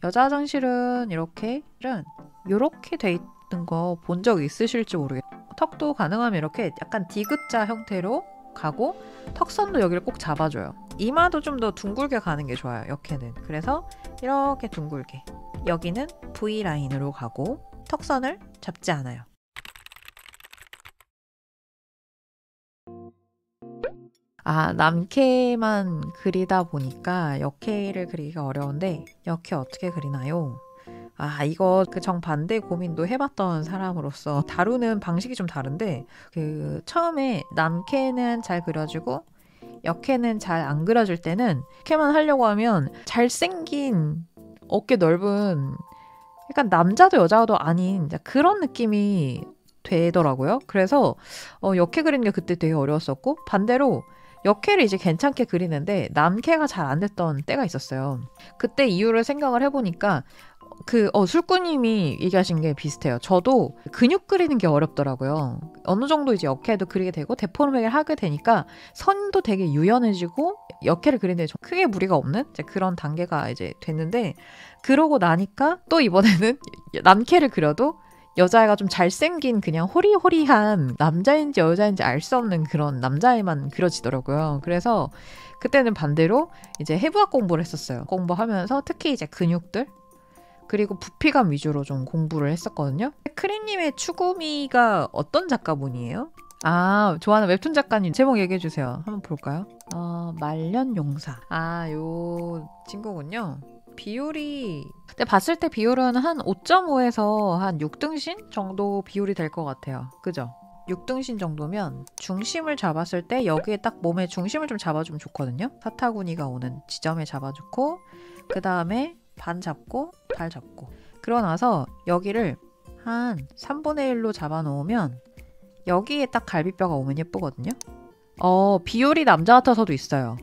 여자 화장실은 이렇게 돼 있는 거 본 적 있으실지 모르겠어요. 턱도 가능하면 이렇게 약간 디귿자 형태로 가고 턱선도 여기를 꼭 잡아줘요. 이마도 좀 더 둥글게 가는 게 좋아요. 여기는. 그래서 이렇게 둥글게. 여기는 V라인으로 가고 턱선을 잡지 않아요. 남캐만 그리다 보니까 역캐를 그리기가 어려운데 역캐 어떻게 그리나요? 이거 그 정반대 고민도 해봤던 사람으로서 다루는 방식이 좀 다른데 처음에 남캐는 잘 그려주고 역캐는 잘 안 그려줄 때는 역캐만 하려고 하면 잘생긴 어깨 넓은 약간 남자도 여자도 아닌 그런 느낌이 되더라고요. 그래서 역캐 그리는 게 그때 되게 어려웠었고 반대로 역캐를 이제 괜찮게 그리는데 남캐가 잘 안 됐던 때가 있었어요. 그때 이유를 생각을 해보니까 술꾸님이 얘기하신 게 비슷해요. 저도 근육 그리는 게 어렵더라고요. 어느 정도 이제 역캐도 그리게 되고 데포르메를 하게 되니까 선도 되게 유연해지고 역캐를 그리는데 크게 무리가 없는 이제 그런 단계가 이제 됐는데 그러고 나니까 또 이번에는 남캐를 그려도 여자애가 좀 잘생긴 그냥 호리호리한 남자인지 여자인지 알 수 없는 그런 남자애만 그려지더라고요. 그래서 그때는 반대로 이제 해부학 공부를 했었어요. 공부하면서 특히 이제 근육들 그리고 부피감 위주로 좀 공부를 했었거든요. 크림님의 추구미가 어떤 작가분이에요? 좋아하는 웹툰 작가님 제목 얘기해주세요. 한번 볼까요? 말년용사. 요 친구군요. 비율이 근데 봤을 때 비율은 한 5.5에서 한 6등신 정도 비율이 될 것 같아요. 그죠? 6등신 정도면 중심을 잡았을 때 여기에 딱 몸의 중심을 좀 잡아주면 좋거든요. 사타구니가 오는 지점에 잡아주고 그 다음에 반 잡고 발 잡고 그러고 나서 여기를 한 3분의 1로 잡아놓으면 여기에 딱 갈비뼈가 오면 예쁘거든요. 비율이 남자 같아서도 있어요.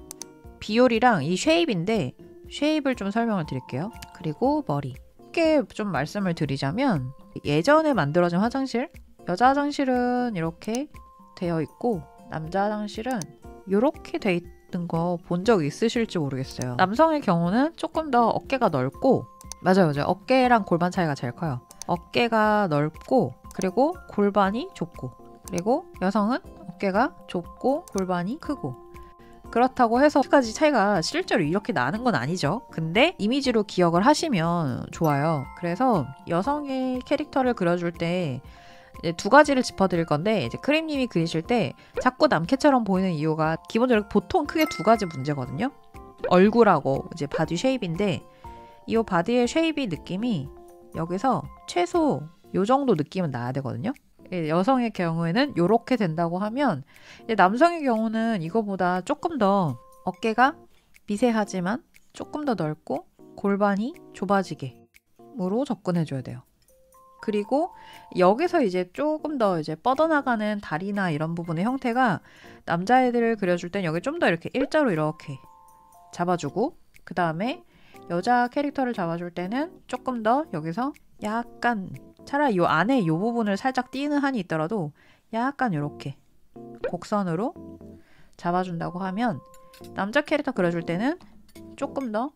비율이랑 이 쉐입인데 쉐입을 좀 설명을 드릴게요. 그리고 머리. 쉽게 좀 말씀을 드리자면 예전에 만들어진 화장실 여자 화장실은 이렇게 되어 있고 남자 화장실은 이렇게 돼 있는 거 본 적 있으실지 모르겠어요. 남성의 경우는 조금 더 어깨가 넓고 맞아요. 어깨랑 골반 차이가 제일 커요. 어깨가 넓고 그리고 골반이 좁고 그리고 여성은 어깨가 좁고 골반이 크고 그렇다고 해서 까지 차이가 실제로 이렇게 나는 건 아니죠. 근데 이미지로 기억을 하시면 좋아요. 그래서 여성의 캐릭터를 그려줄 때 두 가지를 짚어드릴 건데 이제 크림님이 그리실 때 자꾸 남캐처럼 보이는 이유가 기본적으로 보통 크게 두 가지 문제거든요. 얼굴하고 이제 바디 쉐입인데 이 바디의 쉐입이 느낌이 여기서 최소 요 정도 느낌은 나야 되거든요. 여성의 경우에는 이렇게 된다고 하면 남성의 경우는 이거보다 조금 더 어깨가 미세하지만 조금 더 넓고 골반이 좁아지게으로 접근해줘야 돼요. 그리고 여기서 이제 조금 더 이제 뻗어나가는 다리나 이런 부분의 형태가 남자애들을 그려줄 땐 여기 좀 더 이렇게 일자로 이렇게 잡아주고 그 다음에 여자 캐릭터를 잡아줄 때는 조금 더 여기서 약간 차라리 요 안에 요 부분을 살짝 띄는 한이 있더라도 약간 이렇게 곡선으로 잡아준다고 하면 남자 캐릭터 그려줄 때는 조금 더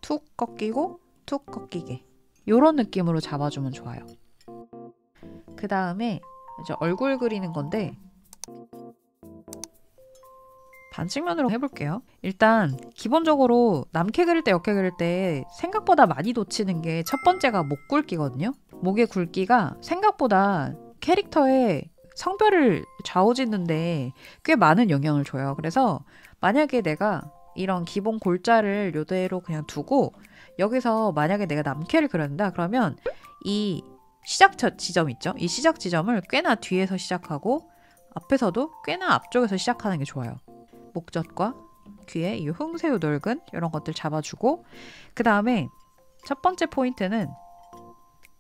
툭 꺾이고 툭 꺾이게 요런 느낌으로 잡아주면 좋아요. 그 다음에 이제 얼굴 그리는 건데 반측면으로 해볼게요. 일단 기본적으로 남캐 그릴 때 역캐 그릴 때 생각보다 많이 놓치는 게 첫 번째가 목 굵기거든요. 목의 굵기가 생각보다 캐릭터의 성별을 좌우짓는데 꽤 많은 영향을 줘요. 그래서 만약에 내가 이런 기본 골자를 요대로 그냥 두고 여기서 만약에 내가 남캐를 그린다 그러면 이 시작 지점 있죠? 이 시작 지점을 꽤나 뒤에서 시작하고 앞에서도 꽤나 앞쪽에서 시작하는 게 좋아요. 목젖과 귀에 이 흉쇄 돌근 이런 것들 잡아주고 그 다음에 첫 번째 포인트는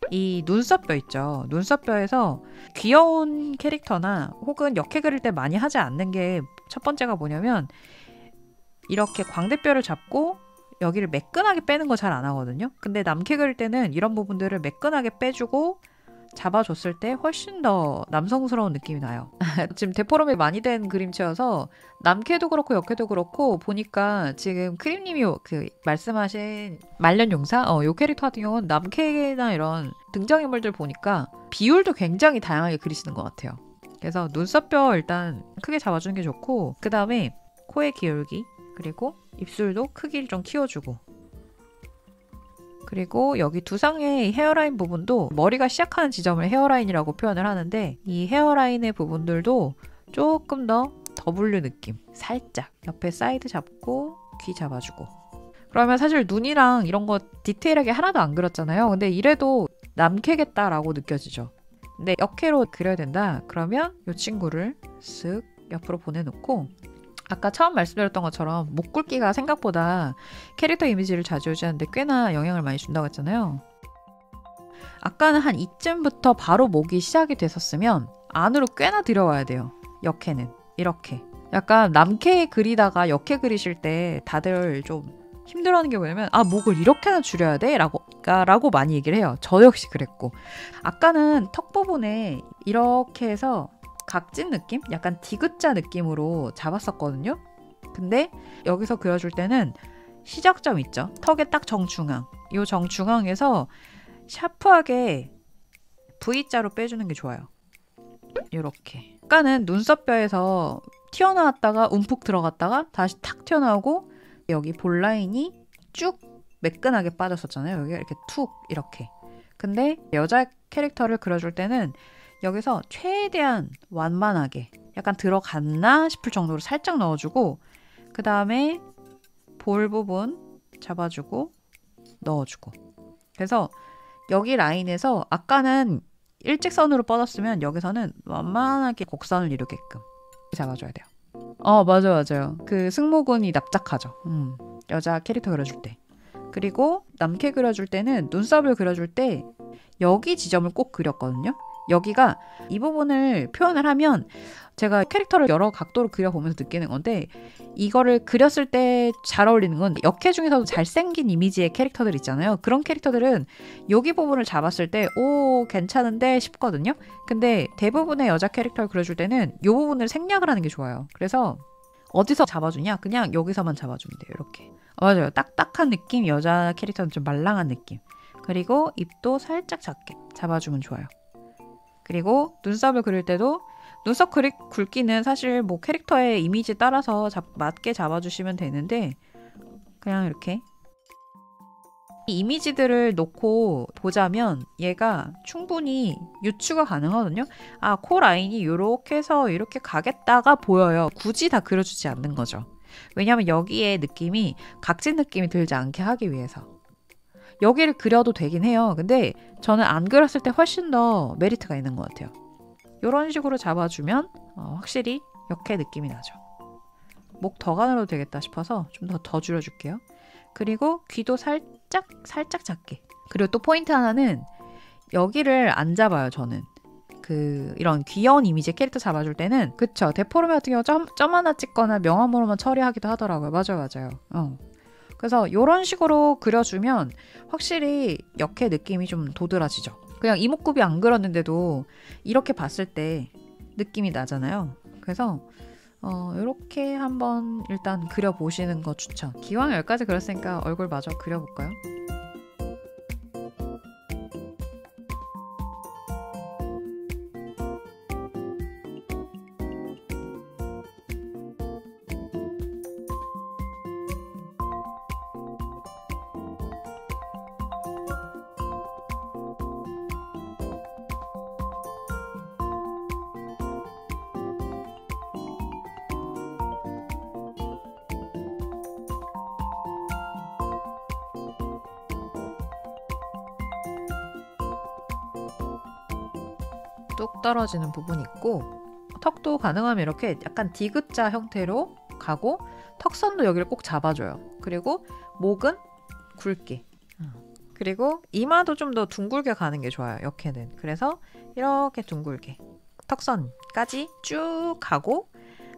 이 눈썹뼈 있죠. 눈썹뼈에서 귀여운 캐릭터나 혹은 역캐 그릴 때 많이 하지 않는 게 첫 번째가 뭐냐면 이렇게 광대뼈를 잡고 여기를 매끈하게 빼는 거 잘 안 하거든요. 근데 남캐 그릴 때는 이런 부분들을 매끈하게 빼주고 잡아줬을 때 훨씬 더 남성스러운 느낌이 나요. 지금 데포럼이 많이 된 그림체여서 남캐도 그렇고 여캐도 그렇고 보니까 지금 크림님이 그 말씀하신 말년용사? 요 캐릭터 같은 경우는 남캐나 이런 등장인물들 보니까 비율도 굉장히 다양하게 그리시는 것 같아요. 그래서 눈썹뼈 일단 크게 잡아주는 게 좋고 그 다음에 코의 기울기 그리고 입술도 크기를 좀 키워주고 그리고 여기 두상의 헤어라인 부분도 머리가 시작하는 지점을 헤어라인이라고 표현을 하는데 이 헤어라인의 부분들도 조금 더 W 느낌 살짝 옆에 사이드 잡고 귀 잡아주고 그러면 사실 눈이랑 이런 거 디테일하게 하나도 안 그렸잖아요. 근데 이래도 남캐겠다라고 느껴지죠. 근데 역캐로 그려야 된다. 그러면 이 친구를 쓱 옆으로 보내놓고 아까 처음 말씀드렸던 것처럼 목 굵기가 생각보다 캐릭터 이미지를 좌지우지하는데 꽤나 영향을 많이 준다고 했잖아요. 아까는 한 이쯤부터 바로 목이 시작이 됐었으면 안으로 꽤나 들어와야 돼요. 역캐는 이렇게 약간 남캐 그리다가 역캐 그리실 때 다들 좀 힘들어하는 게 뭐냐면 목을 이렇게나 줄여야 돼? 라고 많이 얘기를 해요. 저 역시 그랬고 아까는 턱 부분에 이렇게 해서 각진 느낌? 약간 디귿자 느낌으로 잡았었거든요. 근데 여기서 그려줄 때는 시작점 있죠. 턱의 딱 정중앙. 이 정중앙에서 샤프하게 V자로 빼주는 게 좋아요. 이렇게. 아까는 눈썹뼈에서 튀어나왔다가 움푹 들어갔다가 다시 탁 튀어나오고 여기 볼 라인이 쭉 매끈하게 빠졌었잖아요. 여기가 이렇게 툭 이렇게. 근데 여자 캐릭터를 그려줄 때는 여기서 최대한 완만하게 약간 들어갔나 싶을 정도로 살짝 넣어주고 그 다음에 볼 부분 잡아주고 넣어주고 그래서 여기 라인에서 아까는 일직선으로 뻗었으면 여기서는 완만하게 곡선을 이루게끔 잡아줘야 돼요. 맞아요. 그 승모근이 납작하죠. 여자 캐릭터 그려줄 때. 그리고 남캐 그려줄 때는 눈썹을 그려줄 때 여기 지점을 꼭 그렸거든요. 여기가 이 부분을 표현을 하면 제가 캐릭터를 여러 각도로 그려보면서 느끼는 건데 이거를 그렸을 때 잘 어울리는 건 역캐 중에서도 잘생긴 이미지의 캐릭터들 있잖아요. 그런 캐릭터들은 여기 부분을 잡았을 때 괜찮은데 싶거든요. 근데 대부분의 여자 캐릭터를 그려줄 때는 이 부분을 생략을 하는 게 좋아요. 그래서 어디서 잡아주냐? 그냥 여기서만 잡아주면 돼요. 이렇게. 맞아요. 딱딱한 느낌, 여자 캐릭터는 좀 말랑한 느낌. 그리고 입도 살짝 작게 잡아주면 좋아요. 그리고 눈썹을 그릴 때도 눈썹 굵기는 사실 뭐 캐릭터의 이미지에 따라서 맞게 잡아주시면 되는데 그냥 이렇게 이 이미지들을 놓고 보자면 얘가 충분히 유추가 가능하거든요. 코 라인이 이렇게 해서 이렇게 가겠다가 보여요. 굳이 다 그려주지 않는 거죠. 왜냐하면 여기에 느낌이 각진 느낌이 들지 않게 하기 위해서. 여기를 그려도 되긴 해요. 근데 저는 안 그렸을 때 훨씬 더 메리트가 있는 것 같아요. 이런 식으로 잡아주면 확실히 역캐 느낌이 나죠. 목 더 가늘어도 되겠다 싶어서 좀 더 줄여줄게요. 그리고 귀도 살짝 작게. 그리고 또 포인트 하나는 여기를 안 잡아요. 저는 이런 귀여운 이미지 캐릭터 잡아줄 때는 그쵸. 데포르메 같은 경우 점 하나 찍거나 명암으로만 처리하기도 하더라고요. 맞아요. 그래서 이런 식으로 그려주면 확실히 역캐 느낌이 좀 도드라지죠. 그냥 이목구비 안 그렸는데도 이렇게 봤을 때 느낌이 나잖아요. 그래서 이렇게 한번 일단 그려보시는 거 추천. 기왕 여기까지 그렸으니까 얼굴 마저 그려볼까요? 뚝 떨어지는 부분이 있고 턱도 가능하면 이렇게 약간 디귿자 형태로 가고 턱선도 여기를 꼭 잡아줘요. 그리고 목은 굵게 그리고 이마도 좀 더 둥글게 가는 게 좋아요. 역캐는. 그래서 이렇게 둥글게 턱선까지 쭉 가고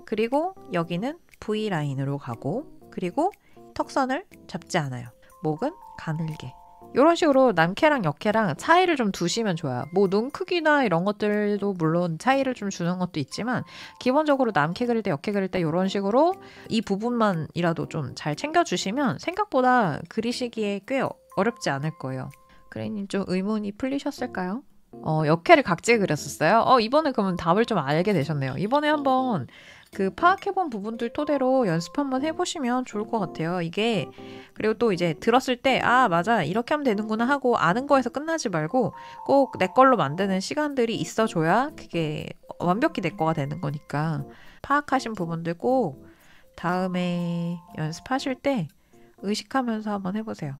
그리고 여기는 V라인으로 가고 그리고 턱선을 잡지 않아요. 목은 가늘게 이런 식으로 남캐랑 역캐랑 차이를 좀 두시면 좋아요. 뭐 눈 크기나 이런 것들도 물론 차이를 좀 주는 것도 있지만 기본적으로 남캐 그릴 때 역캐 그릴 때 이런 식으로 이 부분만이라도 좀 잘 챙겨주시면 생각보다 그리시기에 꽤 어렵지 않을 거예요. 그래님 좀 의문이 풀리셨을까요? 역캐를 각질 그렸었어요. 이번에 그러면 답을 좀 알게 되셨네요. 이번에 한번 그 파악해본 부분들 토대로 연습 한번 해보시면 좋을 것 같아요. 이게 그리고 또 이제 들었을 때 맞아 이렇게 하면 되는구나 하고 아는 거에서 끝나지 말고 꼭 내 걸로 만드는 시간들이 있어줘야 그게 완벽히 내 거가 되는 거니까 파악하신 부분들 꼭 다음에 연습하실 때 의식하면서 한번 해보세요.